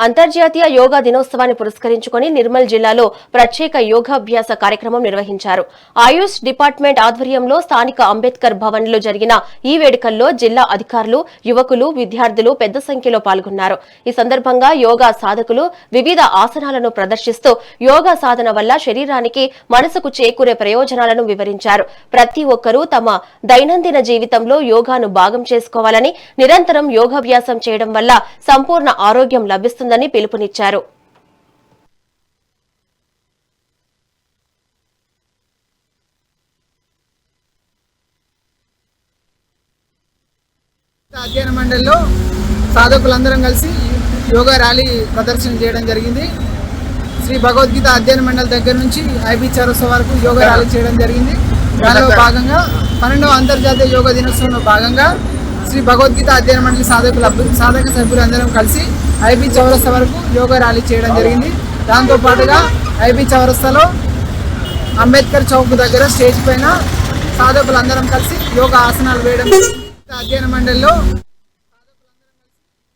అంతర్జాతీయ యోగా దినోత్సవాన్ని పురస్కరించుకుని నిర్మల్ జిల్లాలో ప్రత్యేక యోగాభ్యాస కార్యక్రమం నిర్వహించారు. ఆయుష్ డిపార్ట్మెంట్ ఆధ్వర్యంలో స్థానిక అంబేద్కర్ భవన్ లో జరిగిన ఈ వేడుకల్లో జిల్లా అధికారులు, యువకులు, విద్యార్థులు పెద్ద సంఖ్యలో పాల్గొన్నారు. ఈ సందర్భంగా యోగా సాధకులు వివిధ ఆసనాలను ప్రదర్శిస్తూ యోగా సాధన వల్ల శరీరానికి, మనసుకు చేకూరే ప్రయోజనాలను వివరించారు. ప్రతి ఒక్కరూ తమ దైనందిన జీవితంలో యోగాను భాగం చేసుకోవాలని, నిరంతరం యోగాభ్యాసం చేయడం వల్ల సంపూర్ణ ఆరోగ్యం లభిస్తుందని పిలుపునిచ్చారు. అధ్యయన మండలిలో సాధకులందరం కలిసి యోగా ర్యాలీ ప్రదర్శన చేయడం జరిగింది. శ్రీ భగవద్గీత అధ్యయన మండలి దగ్గర నుంచి ఐబీ చౌరస్తా వరకు యోగా ర్యాలీ చేయడం జరిగింది. దానిలో భాగంగా 12వ అంతర్జాతీయ యోగా దినోత్సవంలో భాగంగా శ్రీ భగవద్గీత అధ్యయన మండలి సాధక సభ్యులందరం కలిసి ఐబీ చౌరస్తా వరకు యోగా ర్యాలీ చేయడం జరిగింది. దాంతోపాటుగా ఐబీ చౌరస్తాలో అంబేద్కర్ చౌక్ దగ్గర స్టేజ్ పైన సాధకులందరం కలిసి యోగా ఆసనాలు వేయడం అధ్యయన మండలిలో